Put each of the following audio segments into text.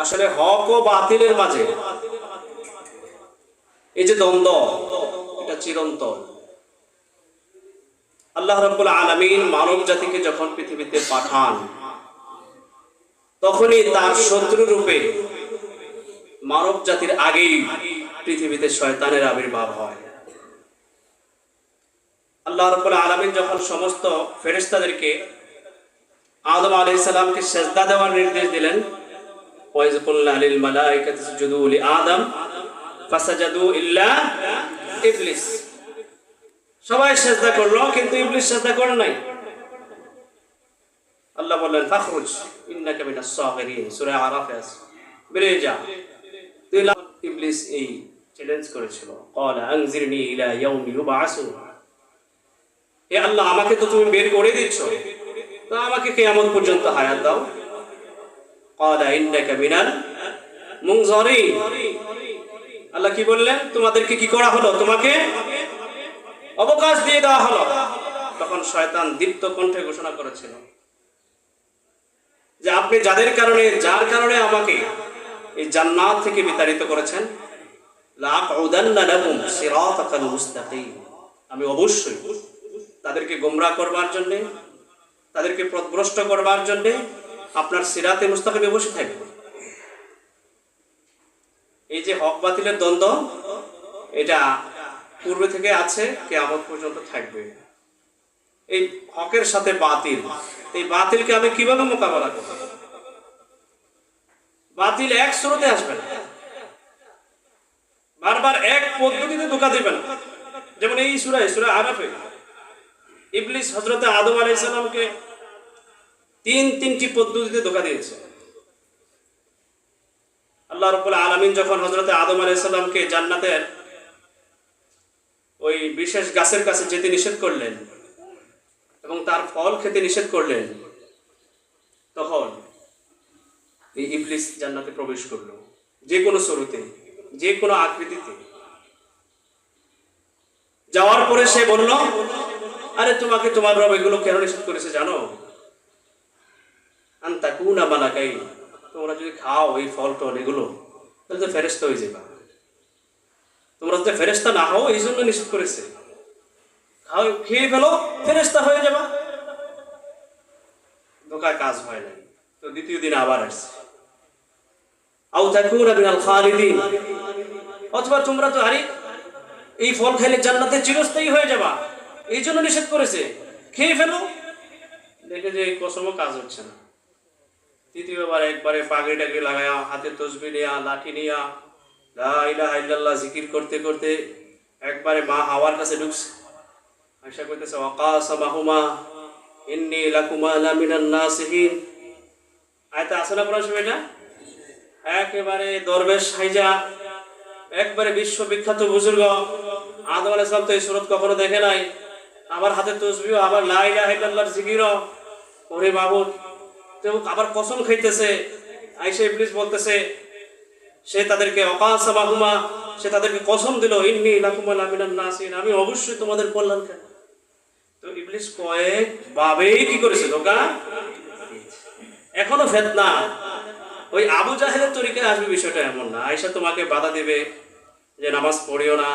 আসলে হক ও বাতিলের মাঝে এই যে দ্বন্দ্ব, এটা চিরন্তন। আল্লাহ রাব্বুল আলামিন মানব জাতিকে যখন পৃথিবীতে পাঠান, তখনই তার শত্রু রূপে মানব জাতির আগেই পৃথিবীতে শয়তানের আবির্ভাব হয়। আল্লাহ রাব্বুল আলামিন যখন সমস্ত ফেরেশতাদেরকে আদম আলাইহিস সালামকে সিজদা দেওয়ার নির্দেশ দিলেন, ওয়াইজ কুল্লা লিল মালাইকাতি ইসজুদু লি আদম ফাসাজাদু ইল্লা ইবলিস, সবাই সিজদা করলো কিন্তু ইবলিস সিজদা করে নাই। আল্লাহ বললেন ফাখরুজ ইন্নাকা মিনাস সাগিরিন, সূরা আরাফে আছে, বেরিয়ে যা। ইবলিস এই চ্যালেঞ্জ করেছিল, ক্বালা আনজিরনি ইলা ইয়াউমি ইউবআসুন, হে আল্লাহ আমাকে তো তুমি বের করে দিচ্ছ, তো আমাকে কিয়ামত পর্যন্ত হায়াত দাও। ক্বালা ইন্নাকা মিনাল মুনজারিন, আল্লাহ কি বললেন, তোমাদেরকে কি করা হলো, তোমাকে অবকাশ দিয়ে দেওয়া হলো। তখন শয়তান দীপ্ত কণ্ঠে ঘোষণা করেছিল যে আপনি যার কারণে আমাকে এই জান্নাত থেকে বিতাড়িত করেছেন, লাআকউদান্না লাহুম সিরাতাকাল মুস্তাকিম, আমি অবশ্যই তাদেরকে গোমরাহ করবার জন্য, তাদেরকে পথভ্রষ্ট করবার জন্য আপনার সিরাতে মুস্তাকিমে বসে থাকব। এই যে হক বাতিলের দ্বন্দ্ব, এটা পূর্বে থেকে আছে, কিয়ামত পর্যন্ত থাকবে। এই হকের সাথে বাতিল, এই বাতিলকে আমি কিভাবে মোকাবেলা করব? বাতিল এক স্রোতে আসবে না, বারবার এক পদ্ধতিতে ধোঁকা দিবে না। যেমন এই সূরা আরাফে ইবলিস হযরত আদম আলাইহিস সালামকে তিনটি পদ্ধতিতে ধোঁকা দিয়েছে। আল্লাহ রাব্বুল আলামিন যখন হযরত আদম আলাইহিস সালামকে জান্নাতের ওই বিশেষ গাছের কাছে যেতে নিষেধ করলেন এবং তার ফল খেতে নিষেধ করলেন, তখন এই ইবলিস জান্নাতে প্রবেশ করলো, যে কোনো শুরুতে, যে কোনো আকৃতিতে। যাওয়ার পরে সে বলল, আরে তোমাকে তোমার রব এগুলো কেন নিষেধ করেছে জানো? আন তাকুনা মালাকাইন, তোমরা যদি খাও এই ফল টল এগুলো, তাহলে তো ফেরেশতা হয়ে যাবে। তোমরা যদি ফেরেশতা না হও এই জন্য নিষেধ করেছে, খাও, খেয়ে ফেলো, ফেরেশতা হয়ে যাবা। ধোঁকায় কাজ হয় নাই, তো দ্বিতীয় দিন আবার আসছে, আও তাকুনা মিনাল খালিদিন, অথবা তোমরা তো আরে এই ফল খাইলে জান্নাতে চিরস্থায়ী হয়ে যাবা, এই জন্য নিষেধ করেছে, খেয়ে ফেলো। দেখে যে এই কসমও কাজ হচ্ছে না। তৃতীয়বার একবারে পাগড়ি টাগড়ি লাগায়া, হাতে তসবিহ নিয়া, লাঠি নিয়া, লা ইলাহা ইল্লাল্লাহ জিকির করতে করতে একবারে মা হাওয়ার কাছে ঢুকছে। আয়েশা কইতেছে, ওয়াকাসামাহুমা ইন্নী লাকুমা লামিনান নাসিহিন। আয়াতে আছে না কোরআন শরীফে? একেবারে দরবেশ হাইজা, একবারে বিশ্ববিখ্যাত বুজুর্গ আদম আলাইহিস সালাম তো এই সূরত কখনো দেখে নাই, আবার হাতে তসবিহ, আবার লা ইলাহা ইল্লাল্লাহর জিকির। ওরে মাবুদ, তো আবার কসম খাইতেছে। আয়েশা ইবলিস বলতেছে, সে তাদেরকে ওয়াকাসামাহুমা, সে তাদেরকে কসম দিল, ইন্নী লাকুমা লামিনান নাসিহিন, আমি অবশ্যই তোমাদের কল্যাণকারী। তো ইবলিস কয়েকভাবেই কি করেছে, ধোঁকা। এখনো ফিতনা ওই আবু জাহেলের তরিকায় আসবে, বিষয়টা এমন না। আয়েশা তোমাকে বাধা দিবে যে নামাজ পড়িও না,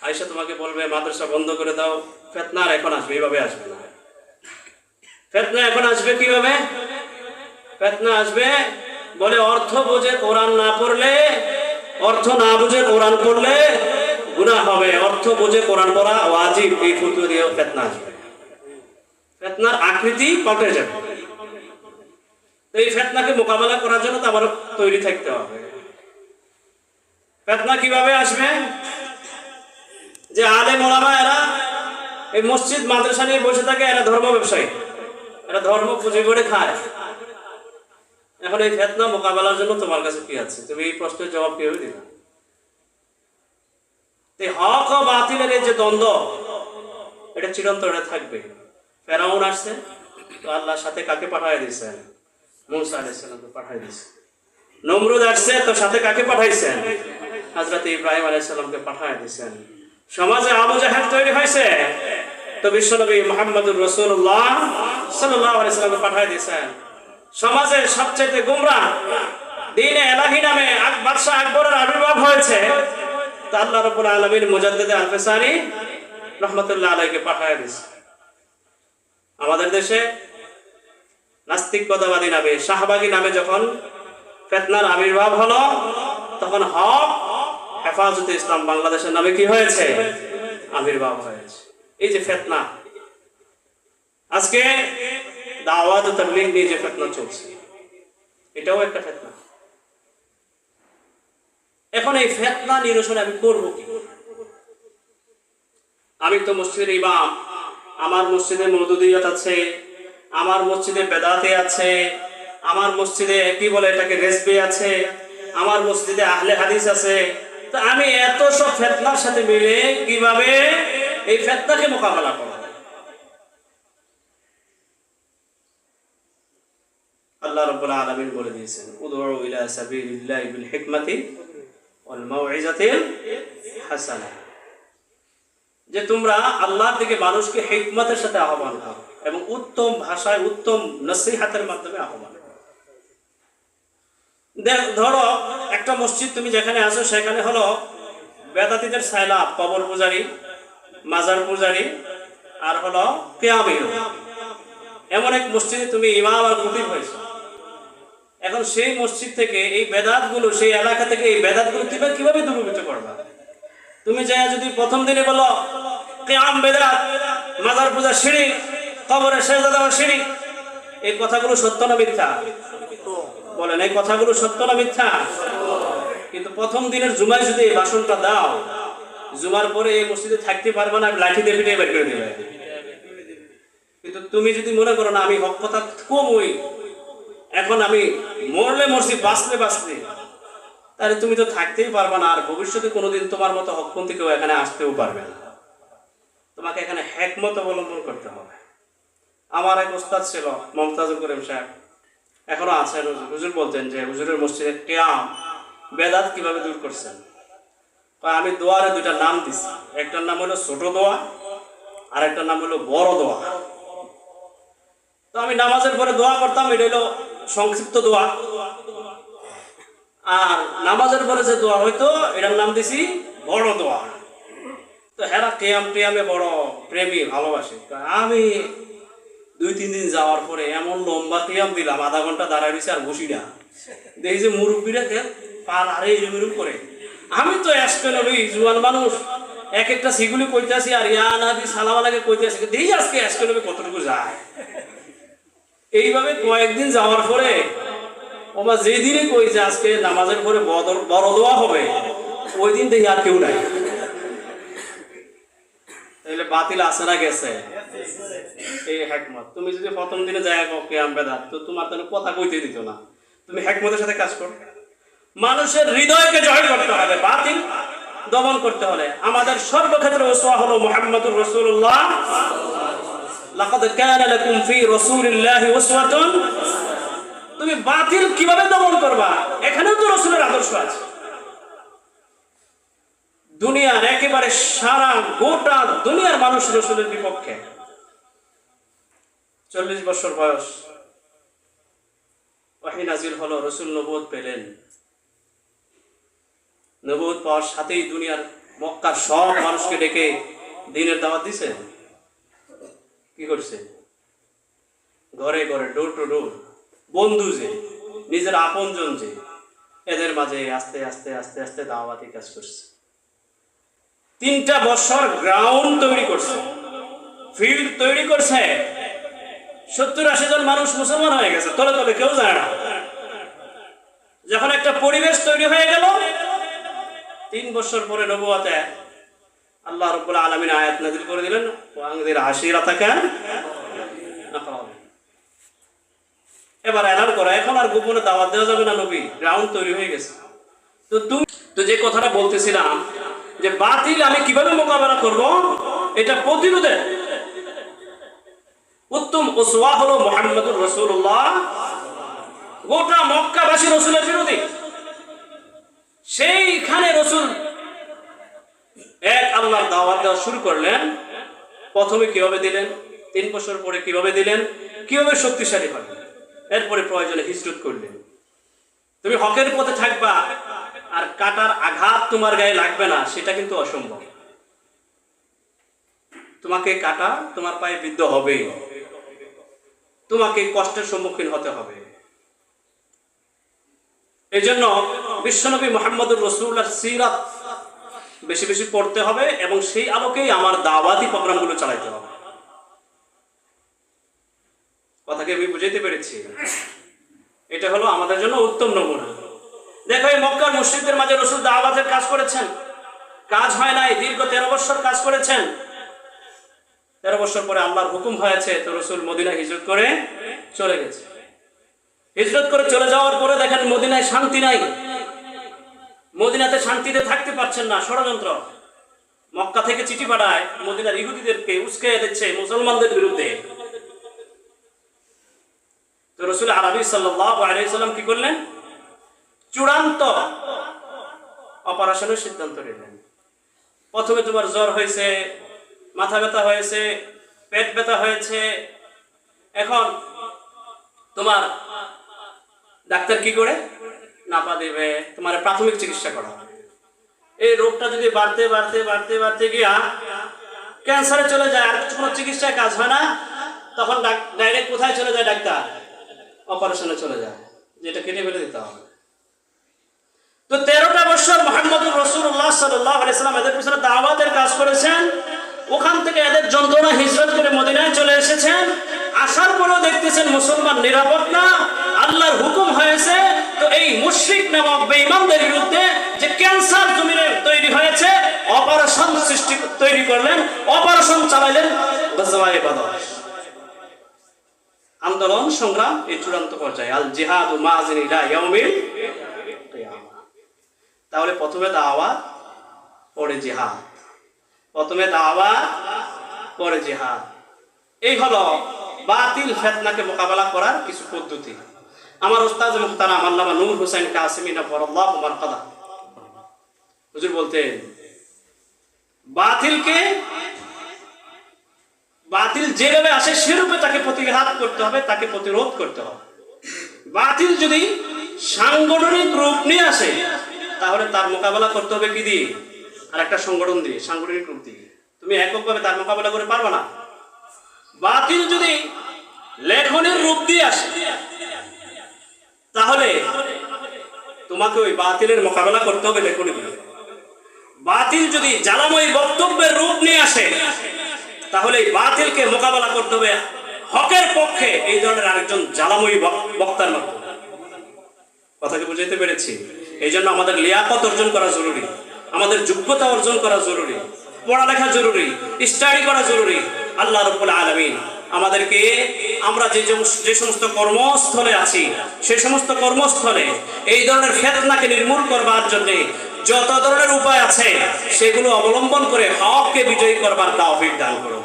আয়েশা তোমাকে বলবে মাদ্রাসা বন্ধ করে দাও। ফিতনা এখন আসবে, এইভাবে আসবে না। ফিতনা এখন আসবে কিভাবে? ফিতনা আসবে বলে অর্থ বুঝে কোরআন না পড়লে, অর্থ না বুঝে কোরআন পড়লে গুনাহ হবে, অর্থ বুঝে কোরআন পড়া ওয়াজিব, এই ফতোয়া দিয়ে ফিতনা আসবে। ফিতনার আকৃতি পাল্টে যাবে। এই ফিতনাকে মোকাবেলা করার জন্য তো আবার তৈরি থাকতে হবে। ফিতনা কিভাবে আসবে? যে আলেম ওলামা এরা এই মসজিদ মাদ্রাসা নিয়ে বসে থাকে, এরা ধর্ম ব্যবসায়ী, এরা ধর্ম পুঁজি করে খায়। এখন এই ফিতনা মোকাবেলার জন্য তোমার কাছে কি আছে? তুমি এই প্রশ্নের জবাব কিভাবে দিবে? হক ও বাতিলের এই যে দ্বন্দ্ব, এটা চিরন্তন থাকবে। ফেরাউন আসছে, তো আল্লাহর সাথে কাকে পাঠায় দিয়েছেন? মূসা আলাইহিস সালামকে পাঠায় দিয়েছেন। নমরুদ আসছে, তো সাথে কাকে পাঠাইছেন? হযরত ইব্রাহিম আলাইহিস সালামকে পাঠায় দিয়েছেন। সমাজে আবু জাহেল তৈরি হয়েছে, তো বিশ্বনবী মুহাম্মদুর রাসূলুল্লাহ সাল্লাল্লাহু আলাইহি ওয়াসাল্লামকে পাঠায় দিয়েছেন। সমাজের সবচেয়ে গোমরাহ, দ্বীনে বাদশাহ আকবরের আবির্ভাব হয়েছে, তা আল্লাহ রাব্বুল আলামিন মুজাদ্দিদ আল-ফিসানি রাহমাতুল্লাহ আলাইহিকে পাঠায় দিয়েছে। আমাদের দেশে নাস্তিকতাবাদী নামে, শাহবাগী নামে যখন ফিতনার আবির্ভাব হলো, তখন হক হেফাজতে ইসলাম বাংলাদেশের নামে কি হয়েছে? আবির্ভাব হয়েছে। এই যে ফিতনা, আজকে দাওয়াত ও তাবলীগ নিয়ে যে ফিতনা চলছে, এটাও একটা ফিতনা। এখন এই ফিতনা নিরসন আমি করব কি? আমি তো মসজিদের ইমাম, আমার মসজিদে মওদুদিয়ত আছে, আমার মসজিদে বেদাতে আছে, আমার মসজিদে কি বলে এটাকে রেজবি আছে, আমার মসজিদে আহলে হাদিস আছে। তো আমি এত সব ফিতনার সাথে মিলে কিভাবে এই ফিতনাকে মোকাবেলা করব? আল্লাহ রাব্বুল আলামিন বলে দিয়েছেন, উদউ ইলা সাবিলিল্লাহি বিল হিকমাতি ওয়াল মাউইজাতিল হাসানাহ, যে তোমরা আল্লাহর দিকে মানুষকে হিকমতের সাথে আহ্বান করো এবং উত্তম ভাষায় উত্তম নসিহতের মাধ্যমে আহ্বান করো। ধরো একটা মসজিদ তুমি যেখানে আছো সেখানে হলো বেদাতীদের সাইলাব, কবর পূজারী, মাজার পূজারী, আর হলো কিয়ামীর। এমন এক মসজিদে তুমি ইমাম আর খতিব হয়েছো। এখন সেই মসজিদ থেকে এই বেদাতগুলো, সেই এলাকা থেকে এই বেদাতগুলো তুমি কিভাবে দূরীভূত করবা? তুমি যা যদি প্রথম দিনে বলো কিয়াম বেদাত, মাজার পূজা শিরক, কবরে সেজদা দেওয়া শিরক, এই কথাগুলো সত্য না মিথ্যা? বলেন, এই কথাগুলো সত্য না মিথ্যা? কিন্তু প্রথম দিনের জুমায় যদি এই ভাষণটা দাও, জুমার পরে এই মসজিদে থাকতে পারবে না, লাঠি দিয়ে পিটিয়ে বের করে দেবে। কিন্তু তুমি যদি মনে করো না আমি হক কথা কমই, এখন আমি মরলে মরছি, বাঁচলে বাঁচলে, তাহলে তুমি তো থাকতেই পারবে না, আর ভবিষ্যতে কোনোদিন তোমার মতো হকপন্থী কেউ এখানে আসতেও পারবে না। তোমাকে এখানে হিকমত অবলম্বন করতে হবে। আমার এক ওস্তাদ ছিল মমতাজুল করিম সাহেব, এখনো আছেন। হুজুর বলতেন যে হুজুরের মসজিদে কিয়াম বেদাত কিভাবে দূর করছেন। আমি দোয়ারে দুইটা নাম দিছি, একটার নাম হলো ছোট দোয়া আর একটার নাম হলো বড় দোয়া। তো আমি নামাজের পরে দোয়া করতাম, এটা হলো সংক্ষিপ্ত দোয়া, আর নামাজের পরে যে দোয়া হইতো এটার নাম দিছি বড় দোয়া। তো হেরা কিয়ামে বড় প্রেমী, ভালোবাসে। আমি 2-3 দিন যাওয়ার পরে এমন লম্বা কিয়াম দিলাম, আধা ঘন্টা দাঁড়ায় রয়েছে আর বসি না। দেখি যে মুরব্বীরা পার আরে এরম করে। আমি তো আজকে নবী জুয়ান মানুষ, এক একটা সিগুলি কইতেছি আর ইয়া নাবি সালাম আলাইকে কইতেছি, দেখি আজকে নবী কতটুকু যায়। এইভাবে কয়েকদিন যাওয়ার পরে ওমা যেদিনে কই যে আজকে নামাজের পরে বড় দোয়া হবে, ওই দিন দেখি আর কেউ নাই। তাহলে বাতিল আছে না গেছে? এই হিকমত। তুমি যদি প্রথম দিনে যায় কিয়াম বেদাত, তো তোমার তো কথা কইতে দিত না। তুমি হিকমতের সাথে কাজ করো। মানুষের হৃদয়কে জয় করতে হবে, বাতিল দমন করতে হলে আমাদের সর্বক্ষেত্রে উসওয়া হলো মুহাম্মদুর রাসূলুল্লাহ। লাকাদ কানা লাকুম ফি রাসূলিল্লাহি উসওয়াতুন। তুমি বাতিল কিভাবে দমন করবা? এখানেও তো রাসূলের আদর্শ আছে। দুনিয়ার একেবারে সারা গোটা দুনিয়ার মানুষ রাসূলের বিপক্ষে। 40 বছর বয়স, ওহী নাজিল হলো, রাসূল নবুয়ত পেলেন। নবুয়ত পাওয়ার সাথেই দুনিয়ার মক্কার সব মানুষকে ডেকে দ্বীনের দাওয়াত দিয়েছে। কি করছে? ঘরে ঘরে, ডোর টু ডোর, বন্ধু যে, নিজের আপনজন যে, এদের মাঝে আস্তে আস্তে আস্তে আস্তে দাওয়াতি কাজ করছে। 3টা বছর গ্রাউন্ড তৈরি করছে, ফিল্ড তৈরি করছে। 70-80 জন মানুষ মুসলমান হয়ে গেছে, তলে তলে কেউ যায় না। যখন একটা পরিবেশ তৈরি হয়ে গেল, 3 বছর পরে নবুয়তে আল্লাহ রাব্বুল আলামিন আয়াত নাযিল করে দিলেন, ওয়ানযির আশিরাতাকা আকরাবিন। এবার এলান করা, এখন আর গোপনে দাওয়াত দেওয়া যাবে না, নবী গ্রাউন্ড তৈরি হয়ে গেছে। তো তুমি তো যে কথাটা বলতেছিলাম যে বাতিল আমি কিভাবে মোকাবেলা করব, এটা প্রতিরোধে উত্তম উসওয়া হলো মুহাম্মদুর রাসূলুল্লাহ। গোটা মক্কাবাসী রাসূলের বিরোধী, সেইখানে রাসূল এক আল্লাহর দাওয়াত দেওয়া শুরু করলেন। প্রথমে কিভাবে দিলেন, 3 বছর পরে কিভাবে দিলেন, কিভাবে শক্তিশালী হলেন, এরপরে প্রয়োজনে হিজরত করলেন। তুমি হকের পথে থাকবা, আর কাটার আঘাত তোমার গায়ে লাগবে না, সেটা কিন্তু অসম্ভব। তোমাকে কাটা তোমার পায়ে বিদ্ধ হবে, তোমাকে কষ্টের সম্মুখীন হতে হবে। এই জন্য বিশ্বনবী মুহাম্মদুর রাসূলুল্লাহর সিরাত বেশি বেশি পড়তে হবে এবং সেই আলোকেই আমার দাওয়াতি প্রোগ্রামগুলো চালাতে হবে। কথাকে আমি বুঝাইতে পেরেছি? এটা হলো আমাদের জন্য উত্তম নমুনা। দেখো, এই মক্কার মুশরিকদের মাঝে রাসূল দাওয়াতের কাজ করেছেন, কাজ হয় নাই, দীর্ঘ 13 বছর কাজ করেছেন। 13 বছর পরে আল্লাহর হুকুম হয়েছে, তো রাসূল মদিনায় হিজরত করে চলে গেছে। হিজরত করে চলে যাওয়ার পরে দেখেন মদিনায় শান্তি নাই, মদিনাতে শান্তিতে থাকতে পারছেন না। ষড়যন্ত্র, মক্কা থেকে চিঠি পাঠায় মদিনার ইহুদিদেরকে উস্কে দিচ্ছে মুসলমানদের বিরুদ্ধে। তো রাসূল আরবি সাল্লাল্লাহু আলাইহি সাল্লাম কি করলেন? চূড়ান্ত অপারেশনের সিদ্ধান্ত নিলেন। প্রথমে তোমার জ্বর হয়েছে, মাথা ব্যথা হয়েছে, পেট ব্যথা হয়েছে, এখন তোমার ডাক্তার কি করে নাপা দেবে, তোমার প্রাথমিক চিকিৎসা করা হবে। এই রোগটা যদি বাড়তে বাড়তে বাড়তে বাড়তে গিয়া ক্যান্সারে চলে যায়, আর কোনো চিকিৎসায় কাজ হয় না, তখন ডাইরেক্ট কোথায় চলে যায়? ডাক্তার অপারেশনে চলে যায়, যেটা কেটে ফেলে দিতে হবে। তো 13টা বছর মুহাম্মদুর রাসূলুল্লাহ সাল্লাল্লাহু আলাইহি সাল্লাম এদের পিছনে দাওয়াতের কাজ করেছেন। ওখান থেকে এদের যন্ত্রণা হিজরত করে মদিনায় চলে এসেছেন। আসার পরেও দেখতেছেন মুসলমান নিরাপদ না, আল্লাহর হুকুম হয়েছে। তো এই মুশরিক নামক বেঈমানদের বিরুদ্ধে যে ক্যান্সার জমিনে তৈরি হয়েছে, অপারেশন তৈরি করলেন, অপারেশন চালাইলেন। গজওয়ায়ে বদর, আন্দোলন সংগ্রাম এই চূড়ান্ত পর্যায়ে। আল জিহাদু মাযিন ইলা ইয়াউমিল কিয়ামা। তাহলে প্রথমে দাওয়াত, পরে জিহাদ, প্রথমে দাওয়াত, পরে জিহাদ। এই হলো বাতিল ফিতনাকে মোকাবেলা করার কিছু পদ্ধতি। আমার উস্তাদ মুহতারাম আল্লামা নূর হোসেন কাসেমী নফরাল্লাহু মারকাদা হুজুর বলতেন, বাতিল যেভাবে আসে সেরূপে তাকে প্রতিঘাত করতে হবে, তাকে প্রতিরোধ করতে হবে। বাতিল যদি সাংগঠনিক রূপ নিয়ে আসে, তাহলে তার মোকাবেলা করতে হবে কি দিয়ে? আর একটা সংগঠন দিয়ে, সাংগঠনিক রূপ দিয়ে। তুমি এককভাবে তার মোকাবেলা করে পারবে না। বাতিল যদি লেখনের রূপ দিয়ে আসে, তাহলে তোমাকে ওই বাতিলের মোকাবেলা করতে হবে লেখনী দিয়ে। বাতিল যদি জ্বালাময়ী বক্তব্যের রূপ নিয়ে আসে, তাহলে এই বাতিলকে মোকাবেলা করতে হবে হকের পক্ষে এই ধরনের আরেকজন জ্বালাময়ী বক্তার মাধ্যমে। কথাকে বুঝাইতে পেরেছি? এই জন্য আমাদের লিয়াকত অর্জন করা জরুরি, আমাদের যোগ্যতা অর্জন করা জরুরি, পড়ালেখা জরুরি, স্টাডি করা জরুরি। আল্লাহ রাব্বুল আলামিন আমাদেরকে আমরা যে সমস্ত কর্মস্থলে আছি, সেই সমস্ত কর্মস্থলে এই ধরনের ফিতনাকে নির্মূল করবার জন্য যত ধরনের উপায় আছে সেগুলো অবলম্বন করে হককে বিজয়ী করবার তৌফিক দান করুন।